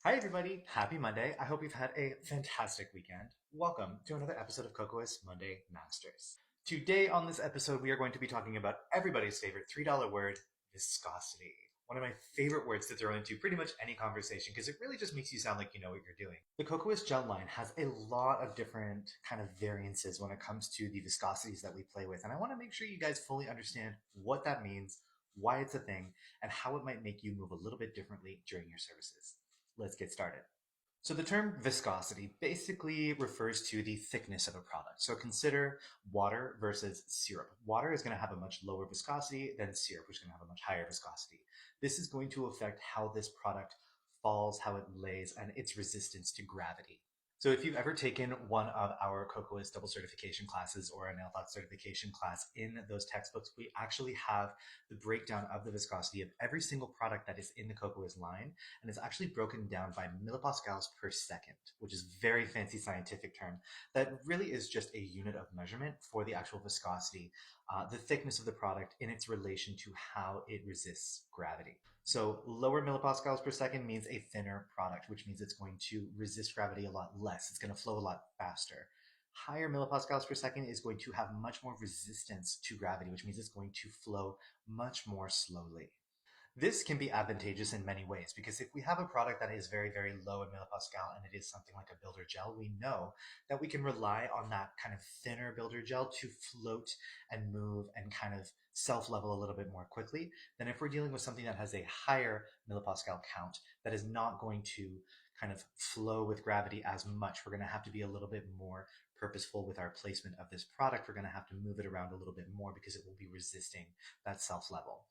Hi, everybody. Happy Monday. I hope you've had a fantastic weekend. Welcome to another episode of Kokoist Monday Masters. Today on this episode, we are going to be talking about everybody's favorite $3 word, viscosity. One of my favorite words to throw into pretty much any conversation because it really just makes you sound like you know what you're doing. The Kokoist gel line has a lot of different kind of variances when it comes to the viscosities that we play with. And I want to make sure you guys fully understand what that means, why it's a thing, and how it might make you move a little bit differently during your services. Let's get started. So the term viscosity basically refers to the thickness of a product. So consider water versus syrup. Water is going to have a much lower viscosity than syrup, which is going to have a much higher viscosity. This is going to affect how this product falls, how it lays, and its resistance to gravity. So if you've ever taken one of our Kokoist double certification classes or a nail thought certification class, in those textbooks, we actually have the breakdown of the viscosity of every single product that is in the Kokoist line, and it's actually broken down by millipascals per second, which is a very fancy scientific term that really is just a unit of measurement for the actual viscosity, the thickness of the product in its relation to how it resists gravity. So lower millipascals per second means a thinner product, which means it's going to resist gravity a lot less. It's going to flow a lot faster. Higher millipascals per second is going to have much more resistance to gravity, which means it's going to flow much more slowly. This can be advantageous in many ways because if we have a product that is very, very low in millipascal and it is something like a builder gel, we know that we can rely on that kind of thinner builder gel to float and move and kind of self-level a little bit more quickly than if we're dealing with something that has a higher millipascal count that is not going to kind of flow with gravity as much. We're going to have to be a little bit more purposeful with our placement of this product. We're going to have to move it around a little bit more because it will be resisting that self-level.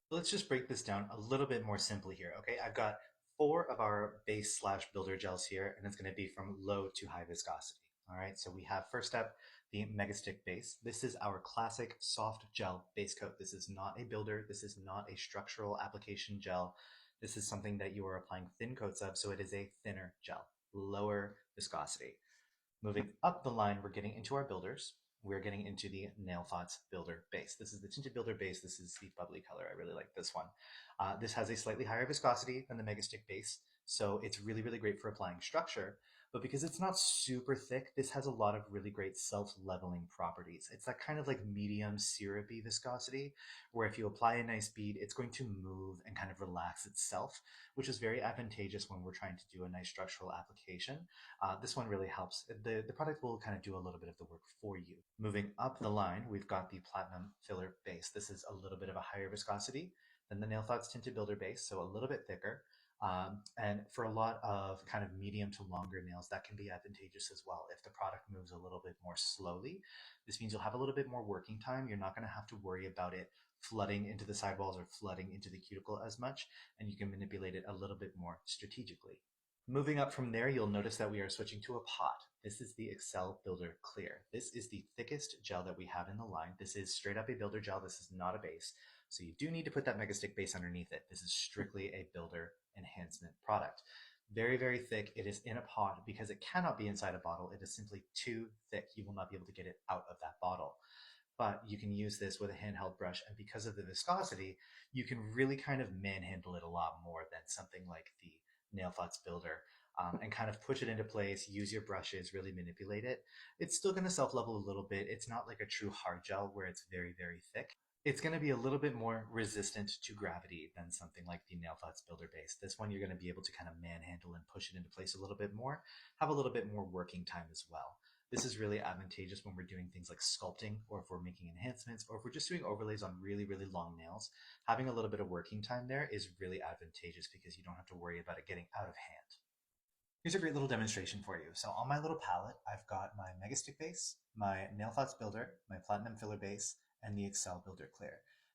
Let's just break this down a little bit more simply here. Okay, I've got four of our base slash builder gels here, and it's going to be from low to high viscosity. All right, so we have first up the Megastick base. This is our classic soft gel base coat. This is not a builder. This is not a structural application gel. This is something that you are applying thin coats of, so it is a thinner gel, lower viscosity. Moving up the line, we're getting into our builders. We're getting into the Nail Thoughts Builder Base. This is the tinted builder base. This is the bubbly color. I really like this one. This has a slightly higher viscosity than the Megastick base, so it's really, really great for applying structure. But because it's not super thick, this has a lot of really great self-leveling properties. It's that kind of like medium syrupy viscosity, where if you apply a nice bead, it's going to move and kind of relax itself, which is very advantageous when we're trying to do a nice structural application. This one really helps. The product will kind of do a little bit of the work for you. Moving up the line, we've got the Platinum Filler Base. This is a little bit of a higher viscosity than the Nail Thoughts Tinted Builder Base, so a little bit thicker. And for a lot of kind of medium to longer nails, that can be advantageous as well. If the product moves a little bit more slowly, this means you'll have a little bit more working time. You're not going to have to worry about it flooding into the sidewalls or flooding into the cuticle as much, and you can manipulate it a little bit more strategically. Moving up from there, you'll notice that we are switching to a pot. This is the Excel Builder Clear. This is the thickest gel that we have in the line. This is straight up a builder gel. This is not a base. So you do need to put that Megastick base underneath it. This is strictly a builder enhancement product. Very, very thick. It is in a pot because it cannot be inside a bottle. It is simply too thick. You will not be able to get it out of that bottle. But you can use this with a handheld brush, and because of the viscosity, you can really kind of manhandle it a lot more than something like the Nail Thoughts Builder, and kind of push it into place, use your brushes, really manipulate it. It's still going to self-level a little bit. It's not like a true hard gel where it's very, very thick. It's going to be a little bit more resistant to gravity than something like the Nail Thoughts Builder Base. This one you're going to be able to kind of manhandle and push it into place a little bit more, have a little bit more working time as well. This is really advantageous when we're doing things like sculpting, or if we're making enhancements, or if we're just doing overlays on really, really long nails. Having a little bit of working time there is really advantageous because you don't have to worry about it getting out of hand. Here's a great little demonstration for you. So on my little palette, I've got my Megastick base, my Nail Thoughts Builder, my Platinum Filler base, and the Excel Builder Clear.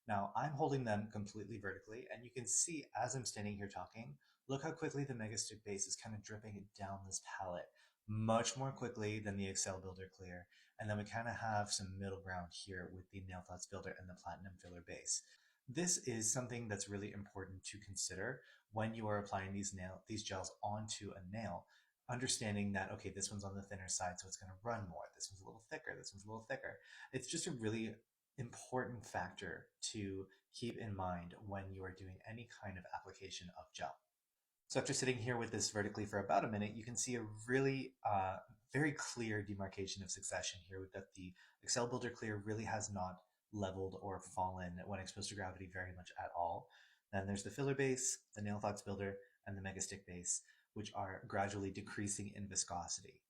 Now I'm holding them completely vertically, and you can see as I'm standing here talking, look how quickly the Megastick base is kind of dripping down this palette, much more quickly than the Excel Builder Clear. And then we kind of have some middle ground here with the Nail Thoughts Builder and the Platinum Filler base. This is something that's really important to consider when you are applying these gels onto a nail, understanding that, okay, this one's on the thinner side, so it's going to run more. This one's a little thicker. This one's a little thicker. It's just a really important factor to keep in mind when you are doing any kind of application of gel. So after sitting here with this vertically for about a minute, you can see a really very clear demarcation of succession here. We've got the Excel Builder Clear really has not leveled or fallen when exposed to gravity very much at all. Then there's the filler base, the Nail Thoughts Builder, and the Mega Stick base, which are gradually decreasing in viscosity.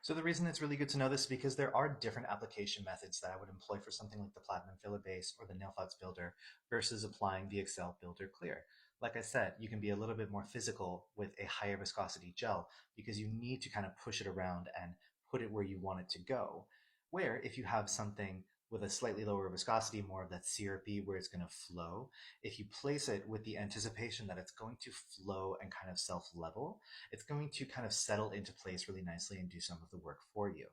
So the reason it's really good to know this is because there are different application methods that I would employ for something like the Platinum Filler Base or the Nail Thoughts Builder versus applying the Excel Builder Clear. Like I said, you can be a little bit more physical with a higher viscosity gel because you need to kind of push it around and put it where you want it to go. Where if you have something with a slightly lower viscosity, more of that syrupy where it's going to flow, if you place it with the anticipation that it's going to flow and kind of self-level, it's going to kind of settle into place really nicely and do some of the work for you.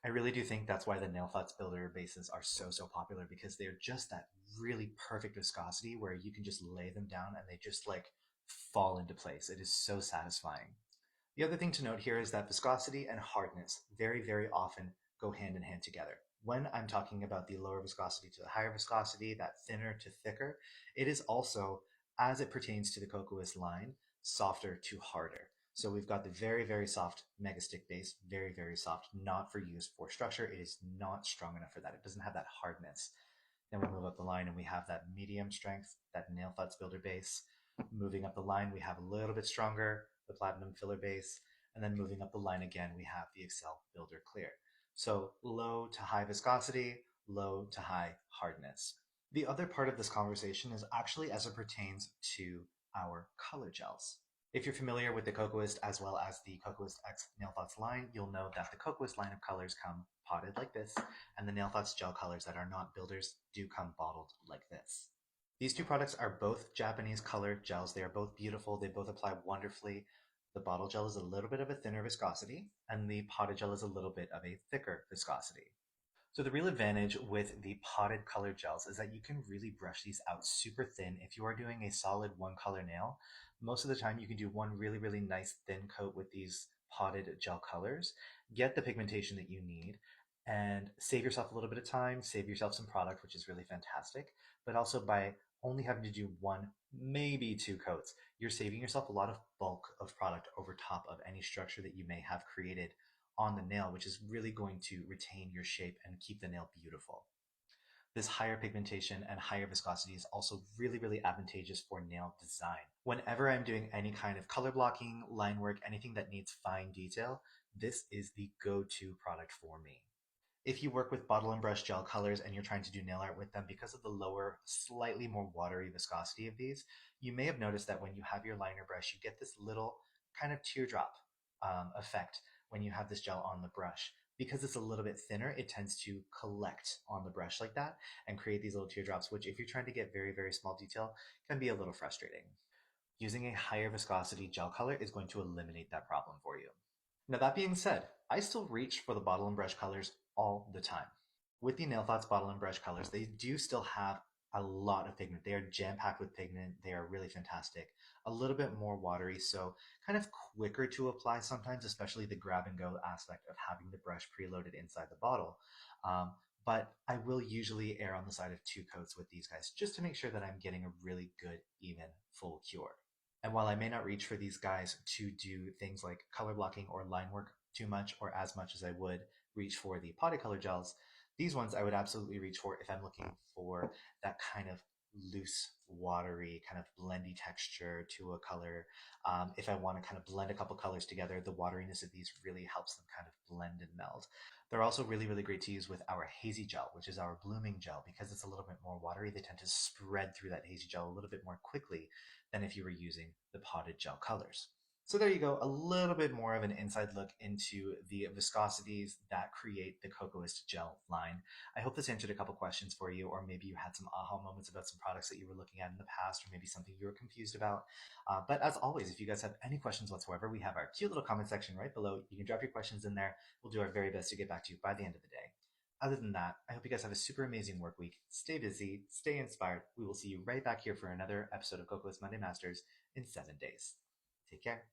I really do think that's why the Nail Thoughts Builder bases are so popular because they're just that really perfect viscosity where you can just lay them down and they just like fall into place. It is so satisfying. The other thing to note here is that viscosity and hardness very often go hand in hand together. When I'm talking about the lower viscosity to the higher viscosity, that thinner to thicker, it is also, as it pertains to the Kokoist line, softer to harder. So we've got the very soft Mega Stick base, very soft, not for use for structure. It is not strong enough for that. It doesn't have that hardness. Then we move up the line and we have that medium strength, that Nail Thoughts Builder base. Moving up the line, we have a little bit stronger, the Platinum Filler base. And then moving up the line again, we have the Excel Builder Clear. So low to high viscosity, low to high hardness. The other part of this conversation is actually as it pertains to our color gels. If you're familiar with the Kokoist as well as the Kokoist X Nail Thoughts line, you'll know that the Kokoist line of colors come potted like this, and the Nail Thoughts gel colors that are not builders do come bottled like this. These two products are both Japanese color gels. They are both beautiful. They both apply wonderfully. The bottle gel is a little bit of a thinner viscosity, and the potted gel is a little bit of a thicker viscosity. So the real advantage with the potted color gels is that you can really brush these out super thin. If you are doing a solid one color nail, most of the time you can do one really nice thin coat with these potted gel colors, get the pigmentation that you need, and save yourself a little bit of time, save yourself some product, which is really fantastic. But also by only having to do one, maybe two coats, you're saving yourself a lot of bulk of product over top of any structure that you may have created on the nail, which is really going to retain your shape and keep the nail beautiful. This higher pigmentation and higher viscosity is also really advantageous for nail design. Whenever I'm doing any kind of color blocking, line work, anything that needs fine detail, this is the go-to product for me. If you work with bottle and brush gel colors and you're trying to do nail art with them, because of the lower, slightly more watery viscosity of these, you may have noticed that when you have your liner brush, you get this little kind of teardrop effect when you have this gel on the brush. Because it's a little bit thinner, it tends to collect on the brush like that and create these little teardrops, which if you're trying to get very small detail, can be a little frustrating. Using a higher viscosity gel color is going to eliminate that problem for you. Now that being said, I still reach for the bottle and brush colors all the time. With the Nail Thoughts bottle and brush colors, they do still have a lot of pigment. They are jam-packed with pigment. They are really fantastic. A little bit more watery, so kind of quicker to apply sometimes, especially the grab and go aspect of having the brush preloaded inside the bottle. But I will usually err on the side of two coats with these guys just to make sure that I'm getting a really good, even, full cure. And while I may not reach for these guys to do things like color blocking or line work too much or as much as I would reach for the potted color gels, these ones I would absolutely reach for if I'm looking for that kind of loose, watery, kind of blendy texture to a color. If I want to kind of blend a couple colors together, the wateriness of these really helps them kind of blend and meld. They're also really great to use with our hazy gel, which is our blooming gel. Because it's a little bit more watery, they tend to spread through that hazy gel a little bit more quickly than if you were using the potted gel colors. So there you go, a little bit more of an inside look into the viscosities that create the Kokoist gel line. I hope this answered a couple questions for you, or maybe you had some aha moments about some products that you were looking at in the past, or maybe something you were confused about. But as always, if you guys have any questions whatsoever, we have our cute little comment section right below. You can drop your questions in there. We'll do our very best to get back to you by the end of the day. Other than that, I hope you guys have a super amazing work week. Stay busy, stay inspired. We will see you right back here for another episode of Kokoist Monday Masters in 7 days. Take care.